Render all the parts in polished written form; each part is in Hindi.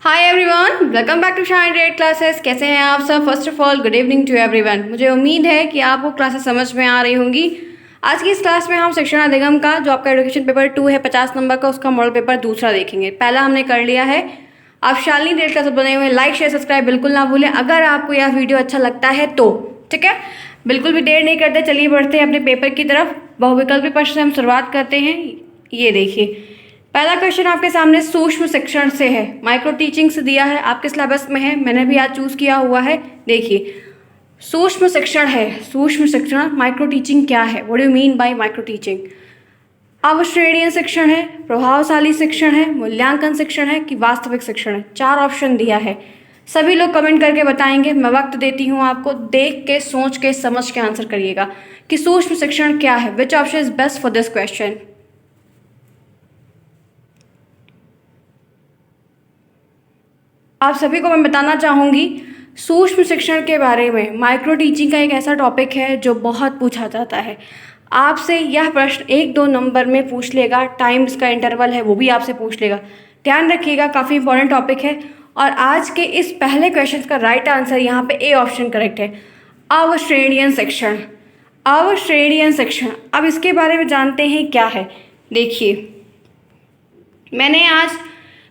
Hi everyone, welcome back to Shine Red classes. कैसे हैं आप सब? First of all good evening to everyone. मुझे उम्मीद है कि आपको क्लासेस समझ में आ रही होंगी। आज की इस क्लास में हम शिक्षण अधिगम का जो आपका एजुकेशन पेपर 2 है 50 नंबर का, उसका मॉडल पेपर दूसरा देखेंगे। पहला हमने कर लिया है। आप शालिनी रेड क्लासेस बने हुए, लाइक शेयर सब्सक्राइब बिल्कुल ना भूलें। अगर आपको यह वीडियो अच्छा लगता है तो ठीक है, बिल्कुल भी देर नहीं करते, चलिए बढ़ते हैं अपने पेपर की तरफ। बहुविकल्पी प्रश्न से हम शुरुआत करते हैं। ये देखिए, पहला क्वेश्चन आपके सामने सूक्ष्म शिक्षण से है, माइक्रो टीचिंग से दिया है, आपके सिलेबस में है, मैंने भी आज चूज किया हुआ है। देखिए, सूक्ष्म शिक्षण है। सूक्ष्म शिक्षण, माइक्रो टीचिंग क्या है? What do you mean by micro teaching? अवश्रेणीय शिक्षण है, प्रभावशाली शिक्षण है, मूल्यांकन शिक्षण है कि वास्तविक शिक्षण है? 4 ऑप्शन दिया है। सभी लोग कमेंट करके बताएंगे। मैं वक्त देती हूँ आपको, देख के सोच के समझ के आंसर करिएगा कि सूक्ष्म शिक्षण क्या है। Which option is best for this question? आप सभी को मैं बताना चाहूँगी सूक्ष्म शिक्षण के बारे में। माइक्रो टीचिंग का एक ऐसा टॉपिक है जो बहुत पूछा जाता है। आपसे यह प्रश्न 1-2 नंबर में पूछ लेगा, टाइम्स का इंटरवल है वो भी आपसे पूछ लेगा। ध्यान रखिएगा, काफ़ी इंपॉर्टेंट टॉपिक है। और आज के इस पहले क्वेश्चन का राइट आंसर यहाँ पे ए ऑप्शन करेक्ट है, अवश्रेणीय शिक्षण। अवश्रेणीय शिक्षण, अब इसके बारे में जानते हैं क्या है। देखिए, मैंने आज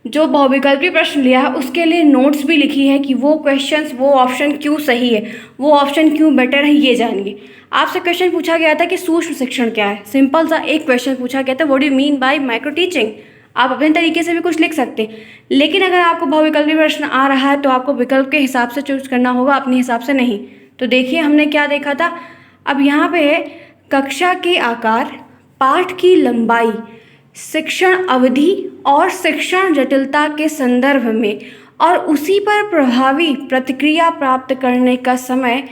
जो बहुविकल्पी प्रश्न लिया है उसके लिए नोट्स भी लिखी है कि वो क्वेश्चंस, वो ऑप्शन क्यों सही है, वो ऑप्शन क्यों बेटर है, ये जानिए। आपसे क्वेश्चन पूछा गया था कि सूक्ष्म शिक्षण क्या है। सिंपल सा एक क्वेश्चन पूछा गया था, what do you mean by micro teaching. आप अपने तरीके से भी कुछ लिख सकते हैं, लेकिन अगर आपको बहुविकल्पी प्रश्न आ रहा है तो आपको विकल्प के हिसाब से चूज करना होगा, अपने हिसाब से नहीं। तो देखिए, हमने क्या देखा था। अब यहाँ पे है कक्षा के आकार, पाठ की लंबाई, शिक्षण अवधि और शिक्षण जटिलता के संदर्भ में और उसी पर प्रभावी प्रतिक्रिया प्राप्त करने का समय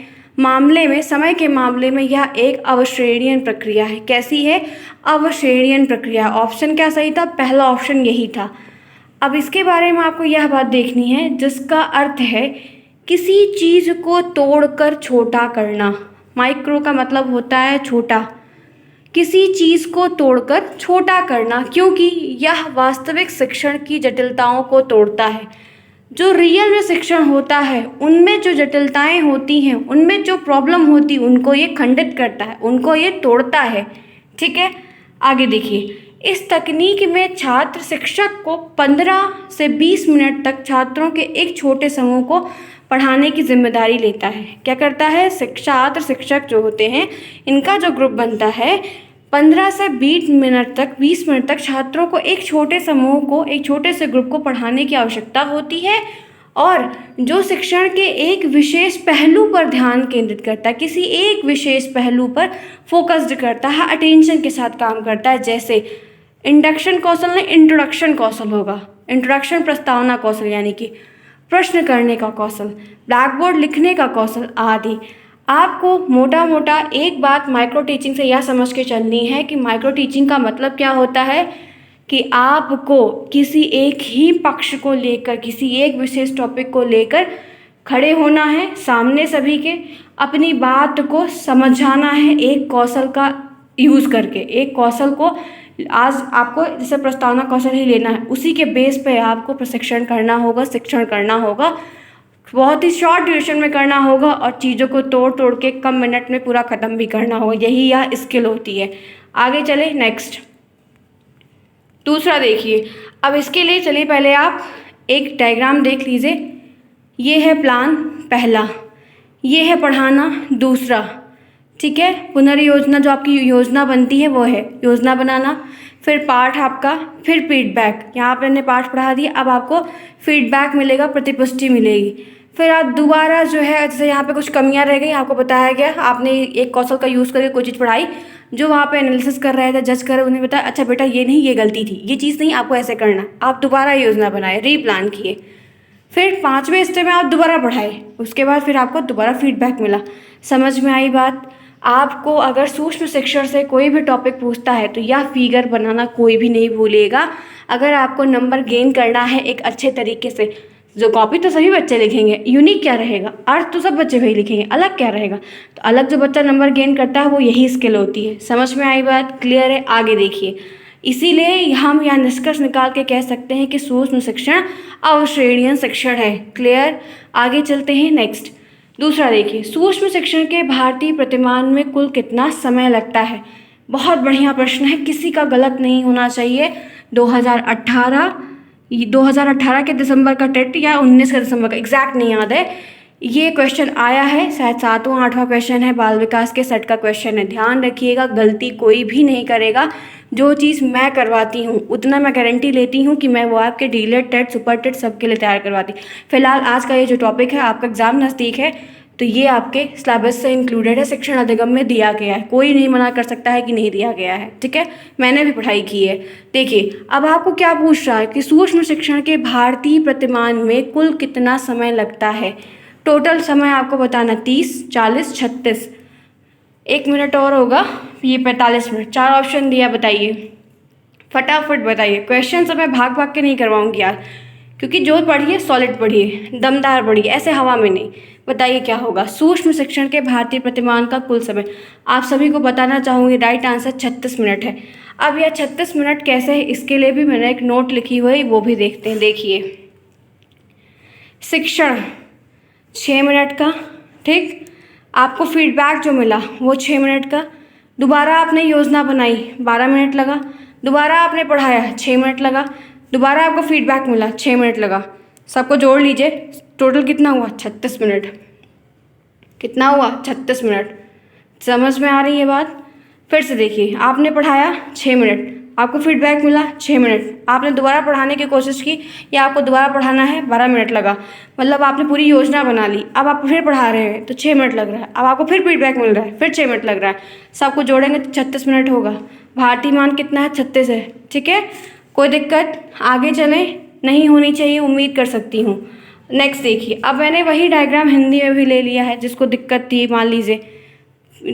के मामले में यह एक अवश्रेणीय प्रक्रिया है। कैसी है? अवश्रेणीय प्रक्रिया। ऑप्शन क्या सही था? पहला ऑप्शन यही था। अब इसके बारे में आपको यह बात देखनी है जिसका अर्थ है किसी चीज़ को तोड़कर छोटा करना। माइक्रो का मतलब होता है छोटा, किसी चीज़ को तोड़कर छोटा करना, क्योंकि यह वास्तविक शिक्षण की जटिलताओं को तोड़ता है। जो रियल में शिक्षण होता है उनमें जो जटिलताएं होती हैं, उनमें जो प्रॉब्लम होती है, उनको ये खंडित करता है, उनको ये तोड़ता है। ठीक है, आगे देखिए। इस तकनीक में छात्र शिक्षक को 15 से 20 मिनट तक छात्रों के एक छोटे समूह को पढ़ाने की जिम्मेदारी लेता है। क्या करता है? छात्र शिक्षक जो होते हैं, इनका जो ग्रुप बनता है, 15 से 20 मिनट तक छात्रों को एक छोटे समूह को, एक छोटे से ग्रुप को पढ़ाने की आवश्यकता होती है। और जो शिक्षण के एक विशेष पहलू पर ध्यान केंद्रित करता है, किसी एक विशेष पहलू पर फोकस्ड करता है, अटेंशन के साथ काम करता है। जैसे इंडक्शन कौशल नहीं, इंट्रोडक्शन कौशल होगा। इंट्रोडक्शन प्रस्तावना कौशल यानी कि प्रश्न करने का कौशल, ब्लैक बोर्ड लिखने का कौशल आदि। आपको मोटा मोटा एक बात माइक्रो टीचिंग से यह समझ के चलनी है कि माइक्रो टीचिंग का मतलब क्या होता है कि आपको किसी एक ही पक्ष को लेकर, किसी एक विशेष टॉपिक को लेकर खड़े होना है, सामने सभी के अपनी बात को समझाना है, एक कौशल का यूज़ करके। एक कौशल को आज आपको जैसे प्रस्तावना कौशल ही लेना है, उसी के बेस पे आपको प्रशिक्षण करना होगा, शिक्षण करना होगा, बहुत ही शॉर्ट ड्यूरेशन में करना होगा और चीज़ों को तोड़ तोड़ के कम मिनट में पूरा ख़त्म भी करना होगा। यही यह स्किल होती है। आगे चले, नेक्स्ट दूसरा देखिए। अब इसके लिए चलिए पहले आप एक डायग्राम देख लीजिए। ये है प्लान पहला, ये है पढ़ाना दूसरा। ठीक है, पुनर्योजना जो आपकी योजना बनती है वो है योजना बनाना, फिर पाठ आपका, फिर फीडबैक। यहाँ पर मैंने पाठ पढ़ा दिया, अब आपको फीडबैक मिलेगा, प्रतिपुष्टि मिलेगी। फिर आप दोबारा जो है, जैसे यहाँ पे कुछ कमियाँ रह गई, आपको बताया गया, आपने एक कौशल का यूज़ करके कोई चीज़ पढ़ाई, जो वहाँ पे एनालिसिस कर रहे थे, जज कर रहे, उन्हें बताया अच्छा बेटा ये नहीं, ये गलती थी, ये चीज़ नहीं, आपको ऐसे करना। आप दोबारा योजना बनाए, रीप्लान किए, फिर 5वें स्टेप में आप दोबारा पढ़ाए, उसके बाद फिर आपको दोबारा फीडबैक मिला। समझ में आई बात? आपको अगर सूक्ष्म शिक्षण से कोई भी टॉपिक पूछता है तो यह फिगर बनाना कोई भी नहीं भूलेगा। अगर आपको नंबर गेन करना है एक अच्छे तरीके से, जो कॉपी तो सभी बच्चे लिखेंगे, यूनिक क्या रहेगा, अर्थ तो सब बच्चे वही लिखेंगे, अलग क्या रहेगा, तो अलग जो बच्चा नंबर गेन करता है वो यही स्किल होती है। समझ में आई बात? क्लियर है? आगे देखिए, इसीलिए हम यहाँ निष्कर्ष निकाल के कह सकते हैं कि सूक्ष्म शिक्षण अवश्रेणीय शिक्षण है। क्लियर? आगे चलते हैं नेक्स्ट। दूसरा देखिए, सूक्ष्म शिक्षण के भारतीय प्रतिमान में कुल कितना समय लगता है? बहुत बढ़िया प्रश्न है, किसी का गलत नहीं होना चाहिए। 2018 के दिसंबर का टेट या 19 का दिसंबर का, एग्जैक्ट नहीं याद है, ये क्वेश्चन आया है, शायद 7वां 8वां क्वेश्चन है, बाल विकास के सेट का क्वेश्चन है। ध्यान रखिएगा, गलती कोई भी नहीं करेगा। जो चीज़ मैं करवाती हूँ उतना मैं गारंटी लेती हूँ कि मैं वो आपके डीलेट टेट सुपर टेट सबके लिए तैयार करवाती। फिलहाल आज का ये जो टॉपिक है, आपका एग्जाम नज़दीक है तो ये आपके सिलेबस से इंक्लूडेड है, शिक्षण अधिगम में दिया गया है, कोई नहीं मना कर सकता है कि नहीं दिया गया है। ठीक है, मैंने भी पढ़ाई की है। देखिए अब आपको क्या पूछ रहा है कि सूक्ष्म शिक्षण के भारतीय प्रतिमान में कुल कितना समय लगता है। टोटल समय आपको बताना 30, 40, 36, 1 मिनट और होगा, ये 45 मिनट। 4 ऑप्शन दिया, बताइए फटाफट बताइए। क्वेश्चन सब मैं भाग भाग के नहीं करवाऊंगी यार, क्योंकि जो पढ़िए सॉलिड पढ़िए, दमदार पढ़िए, ऐसे हवा में नहीं। बताइए क्या होगा सूक्ष्म शिक्षण के भारतीय प्रतिमान का कुल समय। आप सभी को बताना चाहूँगी राइट आंसर 36 मिनट है। अब यह 36 मिनट कैसे है, इसके लिए भी मैंने एक नोट लिखी हुई, वो भी देखते हैं। देखिए, शिक्षण 6 मिनट का, ठीक, आपको फीडबैक जो मिला वो 6 मिनट का, दोबारा आपने योजना बनाई 12 मिनट लगा, दोबारा आपने पढ़ाया 6 मिनट लगा, दोबारा आपको फीडबैक मिला 6 मिनट लगा। सबको जोड़ लीजिए, टोटल कितना हुआ? 36 मिनट। कितना हुआ? 36 मिनट। समझ में आ रही है बात? फिर से देखिए, आपने पढ़ाया 6 मिनट, आपको फीडबैक मिला 6 मिनट, आपने दोबारा पढ़ाने की कोशिश की या आपको दोबारा पढ़ाना है 12 मिनट लगा। मतलब आपने पूरी योजना बना ली, अब आप फिर पढ़ा रहे हैं तो 6 मिनट लग रहा है, अब आपको फिर फीडबैक मिल रहा है, फिर 6 मिनट लग रहा है। सबको जोड़ेंगे तो 36 मिनट होगा। भारतीय मान कितना है? 36 है। ठीक है, कोई दिक्कत? आगे चलें? नहीं होनी चाहिए, उम्मीद कर सकती हूँ। नेक्स्ट देखिए, अब मैंने वही डायग्राम हिंदी में भी ले लिया है, जिसको दिक्कत थी मान लीजिए।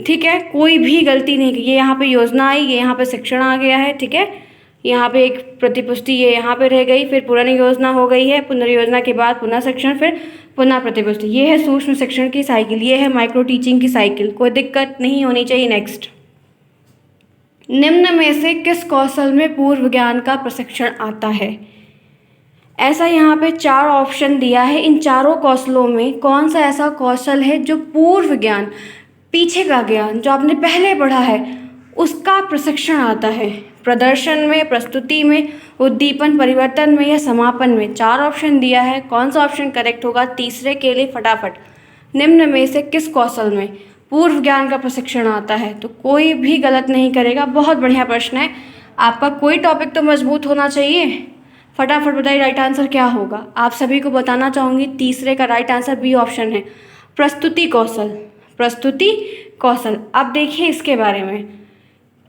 ठीक है, कोई भी गलती नहीं की। ये यहाँ पे योजना आई, ये यहाँ पे शिक्षण आ गया है। ठीक है, यहाँ पे एक प्रतिपुष्टि ये यहाँ पे रह गई, फिर पुनः योजना हो गई है, पुनर्योजना के बाद पुनः शिक्षण, फिर पुनः प्रतिपुष्टि। ये है सूक्ष्म शिक्षण की साइकिल, ये है माइक्रो टीचिंग की साइकिल। कोई दिक्कत नहीं होनी चाहिए। नेक्स्ट, निम्न में से किस कौशल में पूर्व ज्ञान का प्रशिक्षण आता है? ऐसा यहाँ पे 4 ऑप्शन दिया है। इन चारों कौशलों में कौन सा ऐसा कौशल है जो पूर्व ज्ञान, पीछे का ज्ञान जो आपने पहले पढ़ा है, उसका प्रशिक्षण आता है? प्रदर्शन में, प्रस्तुति में, उद्दीपन, परिवर्तन में या समापन में? 4 ऑप्शन दिया है, कौन सा ऑप्शन करेक्ट होगा? तीसरे के लिए फटाफट, निम्न में से किस कौशल में पूर्व ज्ञान का प्रशिक्षण आता है? तो कोई भी गलत नहीं करेगा। बहुत बढ़िया प्रश्न है आपका। कोई टॉपिक तो मजबूत होना चाहिए। फटाफट बताइए राइट आंसर क्या होगा। आप सभी को बताना चाहूँगी, तीसरे का राइट आंसर बी ऑप्शन है, प्रस्तुति कौशल। प्रस्तुति कौशल। अब देखिए इसके बारे में,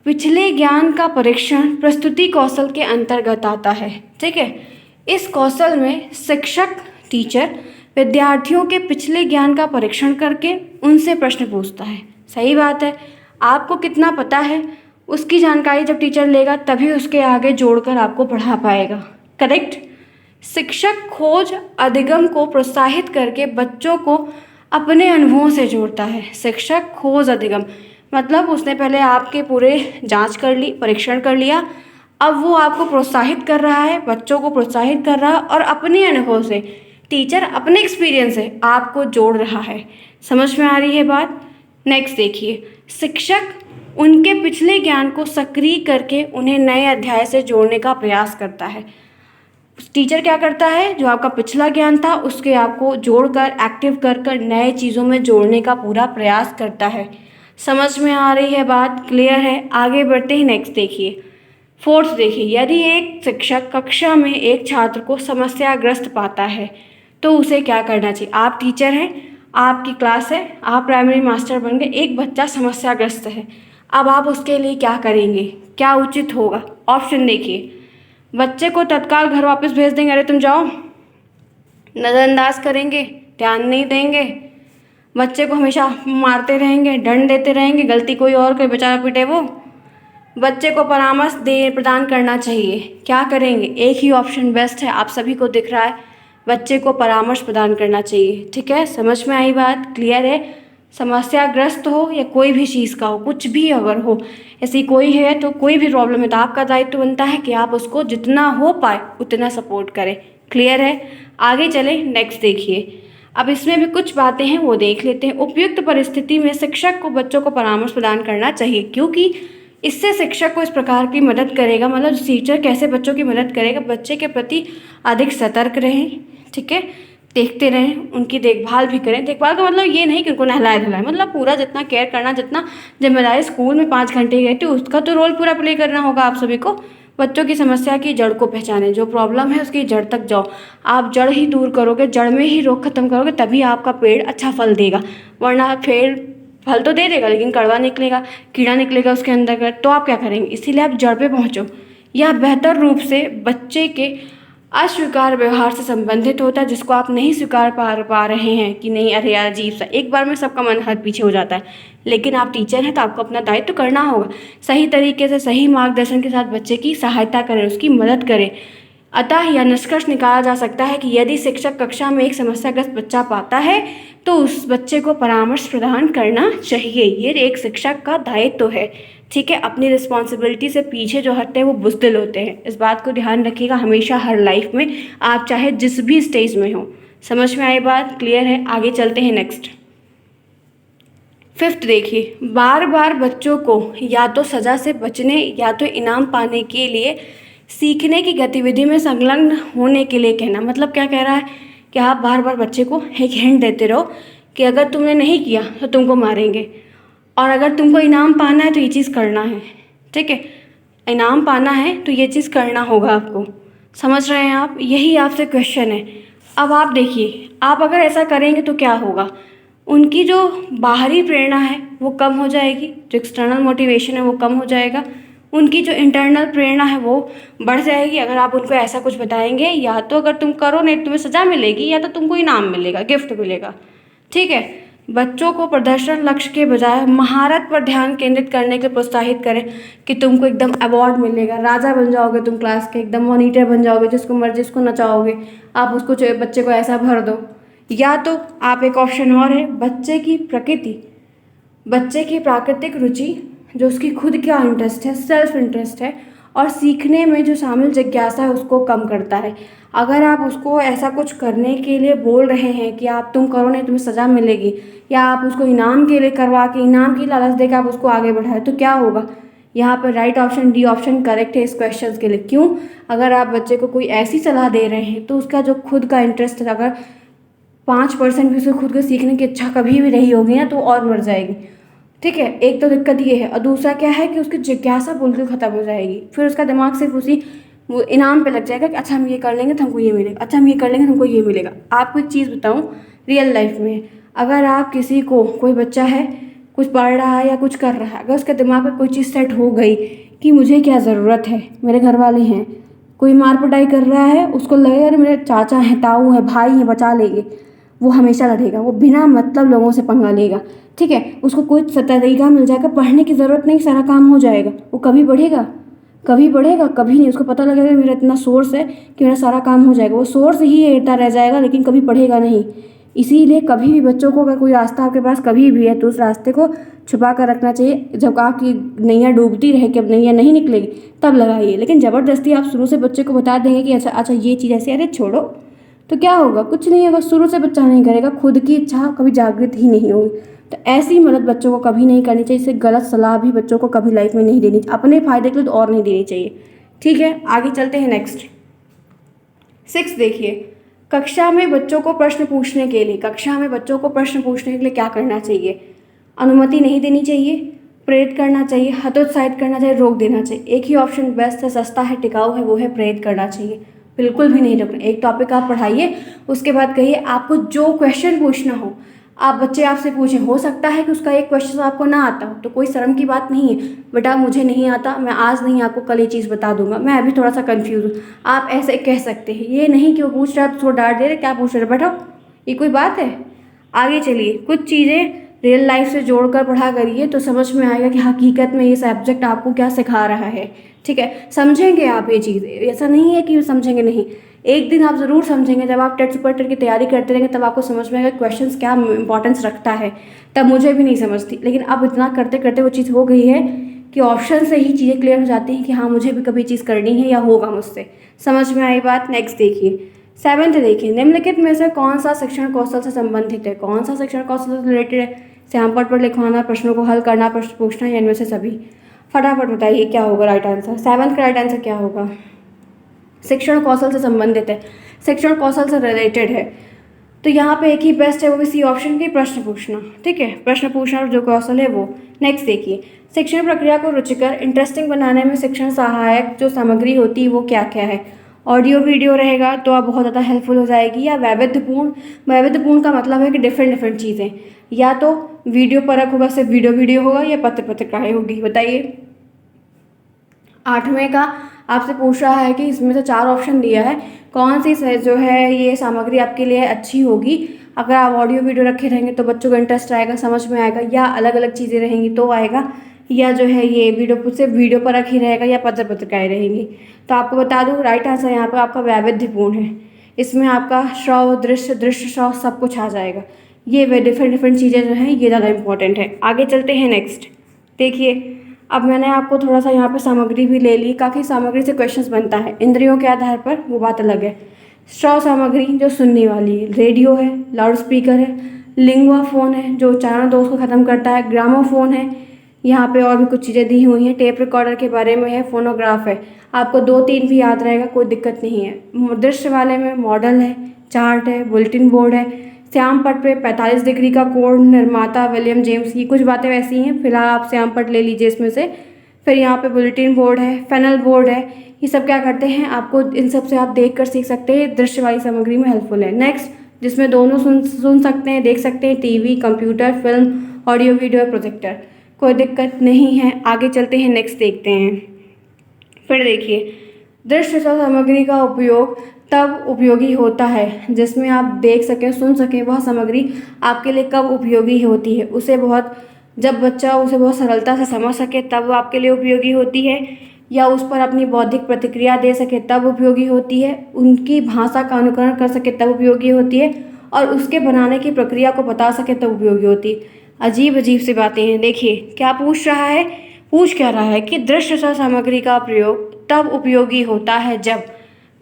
पिछले ज्ञान का परीक्षण प्रस्तुति कौशल के अंतर्गत आता है। ठीक है, इस कौशल में शिक्षक, टीचर विद्यार्थियों के पिछले ज्ञान का परीक्षण करके उनसे प्रश्न पूछता है। सही बात है, आपको कितना पता है उसकी जानकारी जब टीचर लेगा तभी उसके आगे जोड़कर आपको पढ़ा पाएगा। करेक्ट। शिक्षक खोज अधिगम को प्रोत्साहित करके बच्चों को अपने अनुभवों से जोड़ता है। शिक्षक खोज अधिगम मतलब उसने पहले आपके पूरे जांच कर ली, परीक्षण कर लिया, अब वो आपको प्रोत्साहित कर रहा है, बच्चों को प्रोत्साहित कर रहा है और अपने अनुभव से, टीचर अपने एक्सपीरियंस से आपको जोड़ रहा है। समझ में आ रही है बात? नेक्स्ट देखिए, शिक्षक उनके पिछले ज्ञान को सक्रिय करके उन्हें नए अध्याय से जोड़ने का प्रयास करता है। टीचर क्या करता है, जो आपका पिछला ज्ञान था उसके आपको जोड़कर, एक्टिव कर नए चीज़ों में जोड़ने का पूरा प्रयास करता है। समझ में आ रही है बात? क्लियर है? आगे बढ़ते ही नेक्स्ट देखिए, 4th देखिए, यदि एक शिक्षक कक्षा में एक छात्र को समस्याग्रस्त पाता है तो उसे क्या करना चाहिए? आप टीचर हैं, आपकी क्लास है, आप प्राइमरी मास्टर बन गए, एक बच्चा समस्याग्रस्त है, अब आप उसके लिए क्या करेंगे? क्या उचित होगा? ऑप्शन देखिए, बच्चे को तत्काल घर वापस भेज देंगे, अरे तुम जाओ, नज़रअंदाज करेंगे, ध्यान नहीं देंगे, बच्चे को हमेशा मारते रहेंगे, दंड देते रहेंगे, गलती कोई और, कोई बेचारा पीटे वो, बच्चे को परामर्श प्रदान करना चाहिए, क्या करेंगे? एक ही ऑप्शन बेस्ट है, आप सभी को दिख रहा है, बच्चे को परामर्श प्रदान करना चाहिए। ठीक है, समझ में आई बात? क्लियर है? समस्याग्रस्त हो या कोई भी चीज़ का हो, कुछ भी अगर हो, ऐसी कोई है तो कोई भी प्रॉब्लम है तो आपका दायित्व बनता है कि आप उसको जितना हो पाए उतना सपोर्ट करें। क्लियर है? आगे चलें, नेक्स्ट देखिए। अब इसमें भी कुछ बातें हैं वो देख लेते हैं। उपयुक्त परिस्थिति में शिक्षक को बच्चों को परामर्श प्रदान करना चाहिए, क्योंकि इससे शिक्षक को इस प्रकार की मदद करेगा, मतलब टीचर कैसे बच्चों की मदद करेगा, बच्चे के प्रति अधिक सतर्क रहें, ठीक है, देखते रहें, उनकी देखभाल भी करें। देखभाल का मतलब ये नहीं कि उनको नहलाए धुलाए, मतलब पूरा जितना केयर करना, जितना जिम्मेदारी स्कूल में 5 घंटे गए थे उसका तो रोल पूरा प्ले करना होगा आप सभी को। बच्चों की समस्या की जड़ को पहचानें, जो प्रॉब्लम है उसकी जड़ तक जाओ। आप जड़ ही दूर करोगे, जड़ में ही रोग खत्म करोगे, तभी आपका पेड़ अच्छा फल देगा। वरना पेड़ फल तो दे देगा लेकिन कड़वा निकलेगा, कीड़ा निकलेगा उसके अंदर का, तो आप क्या करेंगे? इसीलिए आप जड़ पे पहुँचो। यह बेहतर रूप से बच्चे के अस्वीकार व्यवहार से संबंधित होता है, जिसको आप नहीं स्वीकार पा रहे हैं कि नहीं, अरे यार अजीब सा, एक बार में सबका मन हट पीछे हो जाता है। लेकिन आप टीचर हैं तो आपको अपना दायित्व तो करना होगा। सही तरीके से सही मार्गदर्शन के साथ बच्चे की सहायता करें, उसकी मदद करें। अतः यह निष्कर्ष निकाला जा सकता है कि यदि शिक्षक कक्षा में एक समस्याग्रस्त बच्चा पाता है तो उस बच्चे को परामर्श प्रदान करना चाहिए। ये एक शिक्षक का दायित्व है, ठीक है। अपनी रिस्पॉन्सिबिलिटी से पीछे जो हटते हैं वो बुज़दिल होते हैं। इस बात को ध्यान रखिएगा हमेशा, हर लाइफ में, आप चाहे जिस भी स्टेज में हो। समझ में आई बात? क्लियर है? आगे चलते हैं नेक्स्ट। 5th देखिए, बार बार बच्चों को या तो सज़ा से बचने या तो इनाम पाने के लिए सीखने की गतिविधि में संलग्न होने के लिए कहना। मतलब क्या कह रहा है कि आप बार बार बच्चे को एक हिंट देते रहो कि अगर तुमने नहीं किया तो तुमको मारेंगे, और अगर तुमको इनाम पाना है तो ये चीज़ करना है, ठीक है। इनाम पाना है तो ये चीज़ करना होगा आपको। समझ रहे हैं आप? यही आपसे क्वेश्चन है। अब आप देखिए, आप अगर ऐसा करेंगे तो क्या होगा? उनकी जो बाहरी प्रेरणा है वो कम हो जाएगी, जो एक्सटर्नल मोटिवेशन है वो कम हो जाएगा, उनकी जो इंटरनल प्रेरणा है वो बढ़ जाएगी। अगर आप उनको ऐसा कुछ बताएंगे, या तो अगर तुम करो नहीं तुम्हें सज़ा मिलेगी, या तो तुमको इनाम मिलेगा, गिफ्ट मिलेगा, ठीक है। बच्चों को प्रदर्शन लक्ष्य के बजाय महारत पर ध्यान केंद्रित करने के प्रोत्साहित करें कि तुमको एकदम अवार्ड मिलेगा, राजा बन जाओगे तुम क्लास के, एकदम मॉनिटर बन जाओगे, जिसको मर्जी उसको नचाओगे। आप उसको बच्चे को ऐसा भर दो। या तो आप एक ऑप्शन और है, बच्चे की प्रकृति, बच्चे की प्राकृतिक रुचि, जो उसकी खुद का इंटरेस्ट है, सेल्फ इंटरेस्ट है, और सीखने में जो शामिल जिज्ञासा है उसको कम करता है। अगर आप उसको ऐसा कुछ करने के लिए बोल रहे हैं कि आप तुम करो नहीं तुम्हें सज़ा मिलेगी, या आप उसको इनाम के लिए करवा के इनाम की लालच देकर आप उसको आगे बढ़ाए, तो क्या होगा? यहाँ पर right option D option correct है इस क्वेश्चन के लिए। क्यों? अगर आप बच्चे को कोई ऐसी सलाह दे रहे हैं तो उसका जो खुद का इंटरेस्ट है, अगर 5% भी उसको खुद को सीखने की इच्छा कभी भी रही होगी ना तो और मर जाएगी, ठीक है। एक तो दिक्कत ये है, और दूसरा क्या है कि उसकी जिज्ञासा बिल्कुल ख़त्म हो जाएगी। फिर उसका दिमाग सिर्फ उसी वो इनाम पे लग जाएगा कि अच्छा हम ये कर लेंगे तो हमको ये मिलेगा, अच्छा हम ये कर लेंगे तो हमको ये मिलेगा। आपको एक चीज़ बताऊँ, रियल लाइफ में अगर आप किसी को, कोई बच्चा है कुछ पढ़ रहा है या कुछ कर रहा है, अगर उसके दिमाग में कोई चीज़ सेट हो गई कि मुझे क्या ज़रूरत है, मेरे घर वाले हैं, कोई मार पिटाई कर रहा है, उसको लगेगा अरे मेरे चाचा हैं, ताऊ हैं, भाई हैं, बचा लेंगे, वो हमेशा लड़ेगा, वो बिना मतलब लोगों से पंगा लेगा, ठीक है। उसको कोई तरीका मिल जाएगा, पढ़ने की ज़रूरत नहीं, सारा काम हो जाएगा, वो कभी बढ़ेगा? कभी बढ़ेगा? कभी नहीं। उसको पता लगेगा मेरा इतना सोर्स है कि मेरा सारा काम हो जाएगा, वो सोर्स ही एड़ता रह जाएगा, लेकिन कभी पढ़ेगा नहीं। इसीलिए कभी भी बच्चों को, अगर कोई रास्ता आपके पास कभी भी है तो उस रास्ते को छुपा कर रखना चाहिए। जब आपकी नैया डूबती रहे कि अब नैया नहीं निकलेगी तब लगाइए। लेकिन ज़बरदस्ती आप शुरू से बच्चे को बता देंगे कि अच्छा अच्छा ये चीज़ ऐसे, अरे छोड़ो, तो क्या होगा? कुछ नहीं होगा। शुरू से बच्चा नहीं करेगा, खुद की इच्छा कभी जागृत ही नहीं होगी। तो ऐसी मदद बच्चों को कभी नहीं करनी चाहिए। इससे गलत सलाह भी बच्चों को कभी लाइफ में नहीं देनी, अपने फ़ायदे के लिए तो और नहीं देनी चाहिए, ठीक है। आगे चलते हैं नेक्स्ट। 6 देखिए, कक्षा में बच्चों को प्रश्न पूछने के लिए, कक्षा में बच्चों को प्रश्न पूछने के लिए क्या करना चाहिए? अनुमति नहीं देनी चाहिए, प्रेरित करना चाहिए, हतोत्साहित करना चाहिए, रोक देना चाहिए। एक ही ऑप्शन बेस्ट है, सस्ता है, टिकाऊ है, वो है प्रेरित करना चाहिए। बिल्कुल भी नहीं रोकना। एक टॉपिक आप पढ़ाइए, उसके बाद कहिए आपको जो क्वेश्चन पूछना हो आप बच्चे आपसे पूछें। हो सकता है कि उसका एक क्वेश्चन आपको ना आता हो, तो कोई शर्म की बात नहीं है, बेटा मुझे नहीं आता, मैं आज नहीं आपको कल ये चीज़ बता दूंगा, मैं अभी थोड़ा सा कंफ्यूज हूँ, आप ऐसे कह सकते हैं। ये नहीं कि वो पूछ रहा है तो डांट दे रहे क्या पूछ रहे, बैठो, ये कोई बात है? आगे चलिए, कुछ चीज़ें रियल लाइफ से जोड़कर पढ़ा करिए, तो समझ में आएगा कि हकीकत में ये सब्जेक्ट आपको क्या सिखा रहा है। ठीक है, समझेंगे आप ये चीज़, ऐसा नहीं है कि समझेंगे नहीं, एक दिन आप ज़रूर समझेंगे। जब आप टेट सुपर टेट की तैयारी करते रहेंगे तब आपको समझ में आएगा क्वेश्चंस क्या इंपॉर्टेंस रखता है। तब मुझे भी नहीं समझती, लेकिन अब इतना करते करते वो चीज़ हो गई है कि ऑप्शन से ही चीज़ें क्लियर हो जाती हैं कि हाँ मुझे भी कभी चीज़ करनी है या होगा मुझसे। समझ में आई बात। नेक्स्ट देखिए, 7th देखिए, निम्नलिखित में से कौन सा शिक्षण कौशल से संबंधित है? कौन सा शिक्षण कौशल से रिलेटेड है? श्यामपट्ट पर लिखवाना, प्रश्नों को हल करना, प्रश्न पूछना, या इनमें से सभी? फटाफट बताइए क्या होगा राइट आंसर। 7th का राइट आंसर क्या होगा? शिक्षण कौशल से संबंधित है, शिक्षण कौशल से रिलेटेड है। तो यहाँ पे एक ही बेस्ट है, वो भी सी ऑप्शन की, प्रश्न पूछना। ठीक है, प्रश्न पूछना जो कौशल है वो। नेक्स्ट देखिए, शिक्षण प्रक्रिया को रुचिकर इंटरेस्टिंग बनाने में शिक्षण सहायक जो सामग्री होती है वो क्या क्या है? ऑडियो वीडियो रहेगा तो आप बहुत ज़्यादा हेल्पफुल हो जाएगी, या वैविध्यपूर्ण। वैविध्यपूर्ण का मतलब है कि डिफरेंट चीज़ें, या तो वीडियो परक होगा, सिर्फ वीडियो होगा, या पत्र पत्रिकाएँ होगी। बताइए। 8वें का आपसे पूछ रहा है कि इसमें से 4 ऑप्शन दिया है, कौन सी जो है ये सामग्री आपके लिए अच्छी होगी? अगर आप ऑडियो वीडियो रखे रहेंगे तो बच्चों को इंटरेस्ट आएगा, समझ में आएगा, या अलग अलग चीज़ें रहेंगी तो आएगा, या जो है ये सिर्फ वीडियो पर रखी रहेगा, या पत्र पत्रिकाएँ रहेंगी। तो आपको बता दूँ राइट आंसर यहाँ पर आपका वैविध्यपूर्ण है। इसमें आपका श्रव, दृश्य श्रव सब कुछ आ जाएगा। ये डिफरेंट चीज़ें जो हैं ये ज़्यादा इंपॉर्टेंट है। आगे चलते हैं नेक्स्ट। देखिए, अब मैंने आपको थोड़ा सा यहाँ पे सामग्री भी ले ली, काफ़ी सामग्री से क्वेश्चंस बनता है इंद्रियों के आधार पर, वो बात अलग है। श्रव सामग्री जो सुनने वाली है, रेडियो है, लाउड स्पीकर है, लिंगुआ फोन है जो उच्चारण दोष को ख़त्म करता है, ग्रामोफोन है, यहाँ पे और भी कुछ चीज़ें दी हुई हैं, टेप रिकॉर्डर के बारे में है, फोनोग्राफ है। आपको 2-3 भी याद रहेगा, कोई दिक्कत नहीं है। दृश्य वाले में मॉडल है, चार्ट है, बुलेटिन बोर्ड है, श्यामपट्ट पे 45 डिग्री का कोण, निर्माता विलियम जेम्स, ये कुछ बातें वैसी हैं। फिलहाल आप श्यामपट्ट ले लीजिए इसमें से। फिर यहाँ पे बुलेटिन बोर्ड है, फेनल बोर्ड है, ये सब क्या करते हैं, आपको इन सब से आप देख कर सीख सकते हैं, दृश्य वाली सामग्री में हेल्पफुल है। नेक्स्ट, जिसमें दोनों सुन सकते हैं, देख सकते हैं, TV, computer, film, audio video, projector, कोई दिक्कत नहीं है। आगे चलते हैं, नेक्स्ट देखते हैं। फिर देखिए, दृश्य सामग्री का उपयोग तब उपयोगी होता है जिसमें आप देख सकें, सुन सकें। वह सामग्री आपके लिए कब उपयोगी होती है? जब बच्चा उसे बहुत सरलता से समझ सके तब वो आपके लिए उपयोगी होती है, या उस पर अपनी बौद्धिक प्रतिक्रिया दे सके तब उपयोगी होती है, उनकी भाषा का अनुकरण कर सके तब उपयोगी होती है, और उसके बनाने की प्रक्रिया को बता सके तब उपयोगी होती है। अजीब अजीब सी बातें हैं। देखिए क्या पूछ रहा है, पूछ क्या रहा है कि दृश्य सामग्री का प्रयोग तब उपयोगी होता है जब,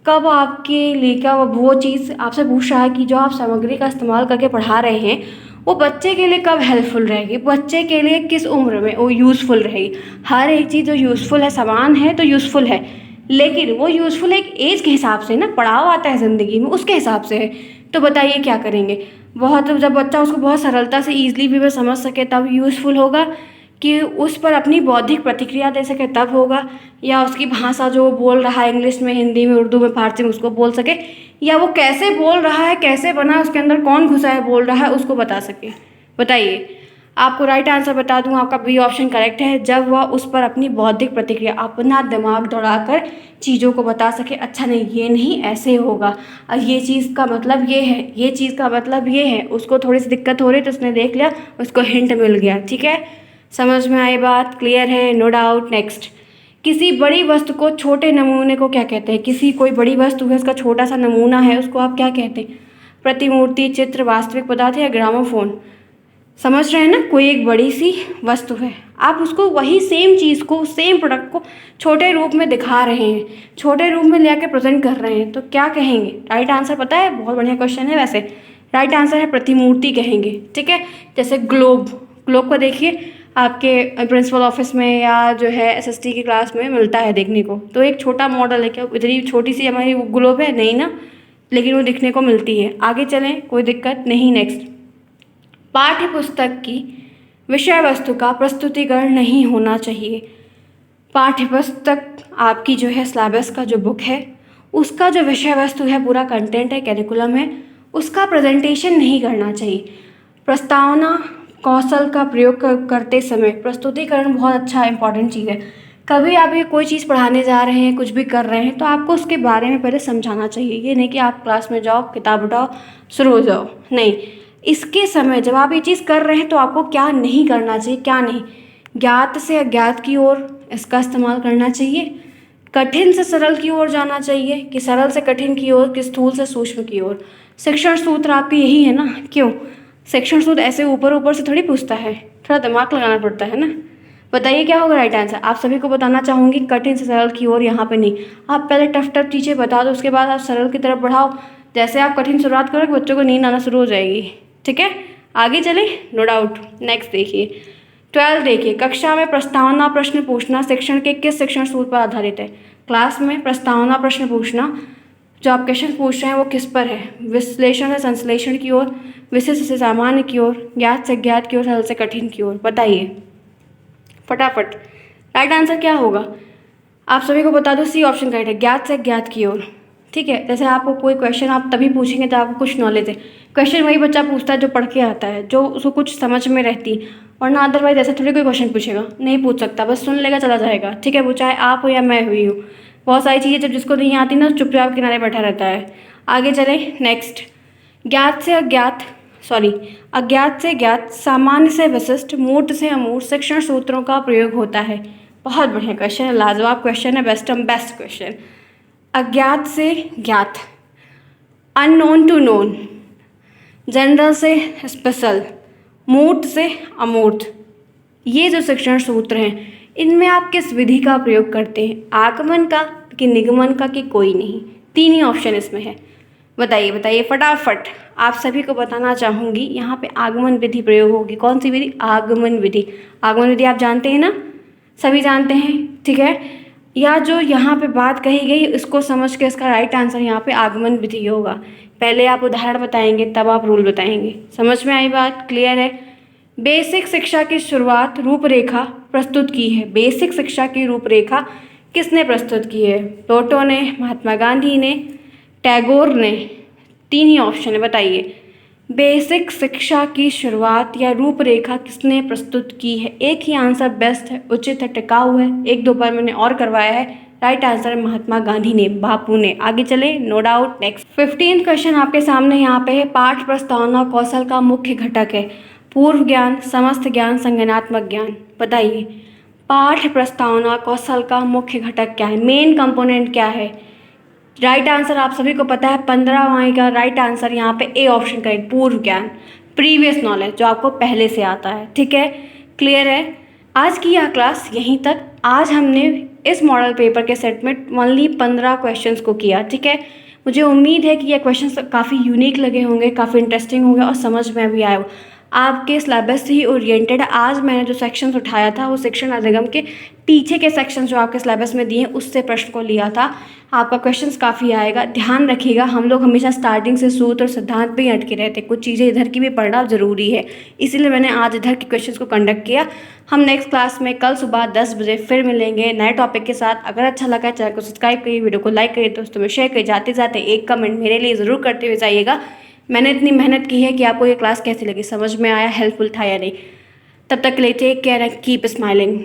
कब आपके लिए, क्या वो चीज़ आपसे पूछ रहा है कि जो आप सामग्री का इस्तेमाल करके पढ़ा रहे हैं वो बच्चे के लिए कब हेल्पफुल रहेगी, बच्चे के लिए किस उम्र में वो यूज़फुल रहेगी। हर एक चीज़ जो यूज़फुल है, समान है तो यूज़फुल है, लेकिन वो यूज़फुल एक एज के हिसाब से ना, पड़ाव आता है ज़िंदगी में उसके हिसाब से है। तो बताइए क्या करेंगे? जब बच्चा उसको बहुत सरलता से ईजिली भी में समझ सके तब यूज़फुल होगा, कि उस पर अपनी बौद्धिक प्रतिक्रिया दे सके तब होगा, या उसकी भाषा जो वो बोल रहा है इंग्लिश में, हिंदी में, उर्दू में, फारसी में, उसको बोल सके, या वो कैसे बोल रहा है, कैसे बना, उसके अंदर कौन घुसा है बोल रहा है, उसको बता सके। बताइए। आपको राइट आंसर बता दूं, आपका बी ऑप्शन करेक्ट है, जब वह उस पर अपनी बौद्धिक प्रतिक्रिया, अपना दिमाग दौड़ाकर चीज़ों को बता सके। अच्छा नहीं, ये नहीं, ऐसे होगा, और ये चीज़ का मतलब ये है, ये चीज़ का मतलब ये है। उसको थोड़ी सी दिक्कत हो रही तो उसने देख लिया, उसको हिंट मिल गया। ठीक है, समझ में आई बात? क्लियर है? No doubt. नेक्स्ट, किसी बड़ी वस्तु को छोटे नमूने को क्या कहते हैं? कोई बड़ी वस्तु है, उसका छोटा सा नमूना है, उसको आप क्या कहते हैं? प्रतिमूर्ति, चित्र, वास्तविक पदार्थ, या ग्रामोफोन? समझ रहे हैं ना, कोई एक बड़ी सी वस्तु है, आप उसको वही सेम चीज़ को, सेम प्रोडक्ट को छोटे रूप में दिखा रहे हैं, छोटे रूप में लेकर प्रेजेंट कर रहे हैं, तो क्या कहेंगे? राइट आंसर पता है? बहुत बढ़िया क्वेश्चन है वैसे। राइट आंसर है प्रतिमूर्ति कहेंगे। ठीक है, जैसे ग्लोब को देखिए, आपके प्रिंसिपल ऑफिस में या जो है एसएसटी की क्लास में मिलता है देखने को, तो एक छोटा मॉडल है। क्या इतनी छोटी सी हमारी ग्लोब है? नहीं ना, लेकिन वो दिखने को मिलती है। आगे चलें, कोई दिक्कत नहीं। नेक्स्ट, पाठ्य पुस्तक की विषय वस्तु का प्रस्तुतिकरण नहीं होना चाहिए। पाठ्य पुस्तक आपकी जो है सिलेबस का जो बुक है, उसका जो विषय वस्तु है, पूरा कंटेंट है, कैरिकुलम है, उसका प्रेजेंटेशन नहीं करना चाहिए। प्रस्तावना कौशल का प्रयोग करते समय प्रस्तुतिकरण बहुत अच्छा इंपॉर्टेंट चीज़ है। कभी आप ये कोई चीज़ पढ़ाने जा रहे हैं, कुछ भी कर रहे हैं, तो आपको उसके बारे में पहले समझाना चाहिए। ये नहीं कि आप क्लास में जाओ, किताब उठाओ, शुरू हो जाओ, नहीं। इसके समय जब आप ये चीज़ कर रहे हैं तो आपको क्या नहीं करना चाहिए, क्या नहीं। ज्ञात से अज्ञात की ओर इसका इस्तेमाल करना चाहिए, कठिन से सरल की ओर जाना चाहिए, कि सरल से कठिन की ओर, कि स्थूल से सूक्ष्म की ओर। शिक्षण सूत्र आपके यही है ना, क्यों? शिक्षण सूत्र ऐसे ऊपर ऊपर से थोड़ी पूछता है, थोड़ा दिमाग लगाना पड़ता है ना। बताइए क्या होगा राइट आंसर। आप सभी को बताना चाहूँगी कठिन से सरल की ओर यहाँ पे नहीं, आप पहले टफ टफ चीज़ें बता दो, उसके बाद आप सरल की तरफ बढ़ाओ। जैसे आप कठिन शुरुआत करोगे बच्चों को नींद आना शुरू हो जाएगी। ठीक है, आगे चले, नो डाउट। नेक्स्ट देखिए 12 देखिए, कक्षा में प्रस्तावना प्रश्न पूछना शिक्षण के किस शिक्षण सूत्र पर आधारित है। क्लास में प्रस्तावना प्रश्न पूछना, जो आप क्वेश्चन पूछ रहे हैं वो किस पर है? विश्लेषण से संश्लेषण की ओर, विशिष्ट से सामान्य की ओर, ज्ञात से ज्ञात की ओर, सरल से कठिन की ओर। बताइए फटाफट, राइट आंसर क्या होगा? आप सभी को बता दो, सी ऑप्शन करेक्ट है, ज्ञात से ज्ञात की ओर। ठीक है, जैसे आपको कोई क्वेश्चन आप तभी पूछेंगे जब आपको कुछ नॉलेज है। क्वेश्चन वही बच्चा पूछता है जो पढ़ के आता है, जो उसको कुछ समझ में रहती, और ना अदरवाइज ऐसा थोड़ी कोई क्वेश्चन पूछेगा, नहीं पूछ सकता, बस सुन लेगा चला जाएगा। ठीक है, वो चाहे आप हो या मैं हुई हूँ। बहुत सारी चीज़ें जब जिसको नहीं आती ना चुपचाप किनारे बैठा रहता है। आगे चले नेक्स्ट, ज्ञात से अज्ञात अज्ञात से ज्ञात, सामान्य से विशिष्ट, मूर्त से अमूर्त शिक्षण सूत्रों का प्रयोग होता है। बहुत बढ़िया क्वेश्चन है, लाजवाब क्वेश्चन है, बेस्ट क्वेश्चन। अज्ञात से ज्ञात, अननोन टू नोन, जनरल से स्पेशल, मूर्त से अमूर्त, ये जो शिक्षण सूत्र हैं इनमें आप किस विधि का प्रयोग करते हैं? आगमन का, कि निगमन का, कि कोई नहीं? तीन ही ऑप्शन इसमें है। बताइए फटाफट। आप सभी को बताना चाहूँगी यहाँ पे आगमन विधि प्रयोग होगी। कौन सी विधि? आगमन विधि। आगमन विधि आप जानते हैं ना, सभी जानते हैं। ठीक है, या जो यहाँ पे बात कही गई इसको समझ के इसका राइट आंसर यहाँ पे आगमन विधि होगा। पहले आप उदाहरण बताएंगे तब आप रूल बताएंगे। समझ में आई बात? क्लियर है? बेसिक शिक्षा की शुरुआत रूपरेखा प्रस्तुत की है। बेसिक शिक्षा की रूपरेखा किसने प्रस्तुत की है? प्लेटो ने, महात्मा गांधी ने, टैगोर ने? तीन ही ऑप्शन है, बताइए। बेसिक शिक्षा की शुरुआत या रूपरेखा किसने प्रस्तुत की है? एक ही आंसर बेस्ट है, उचित है, टिकाऊ है, एक दो बार मैंने और करवाया है। राइट आंसर है महात्मा गांधी ने, बापू ने। आगे चले, नो डाउट। नेक्स्ट 15 क्वेश्चन आपके सामने यहाँ पे है। पाठ प्रस्तावना कौशल का मुख्य घटक है पूर्व ज्ञान, समस्त ज्ञान, संज्ञानात्मक ज्ञान। बताइए पाठ प्रस्तावना कौशल का मुख्य घटक क्या है, मेन कंपोनेंट क्या है? राइट आंसर आप सभी को पता है 15वां का राइट आंसर यहाँ पे ए ऑप्शन का है, पूर्व ज्ञान, प्रीवियस नॉलेज, जो आपको पहले से आता है। ठीक है, क्लियर है? आज की यह क्लास यहीं तक। आज हमने इस मॉडल पेपर के सेट में ओनली 15 क्वेश्चंस को किया। ठीक है, मुझे उम्मीद है कि ये क्वेश्चंस काफ़ी यूनिक लगे होंगे, काफ़ी इंटरेस्टिंग होंगे और समझ में भी आए। आपके सिलेबस से ही ओरिएंटेड। आज मैंने जो सेक्शंस उठाया था वो शिक्षण अधिगम के पीछे के सेक्शन जो आपके सिलेबस में दिए उससे प्रश्न को लिया था। आपका क्वेश्चंस काफ़ी आएगा, ध्यान रखिएगा। हम लोग हमेशा स्टार्टिंग से सूत्र और सिद्धांत पे ही अटके रहते, कुछ चीज़ें इधर की भी पढ़ना ज़रूरी है, इसीलिए मैंने आज इधर के क्वेश्चंस को कंडक्ट किया। हम नेक्स्ट क्लास में कल सुबह 10 बजे फिर मिलेंगे नए टॉपिक के साथ। अगर अच्छा लगा चैनल को सब्सक्राइब करिए, वीडियो को लाइक करिए, दोस्तों में शेयर करिए, जाते जाते एक कमेंट मेरे लिए ज़रूर करते हुए जाइएगा। मैंने इतनी मेहनत की है कि आपको ये क्लास कैसी लगी, समझ में आया, हेल्पफुल था या नहीं। तब तक के लिए take care and keep smiling.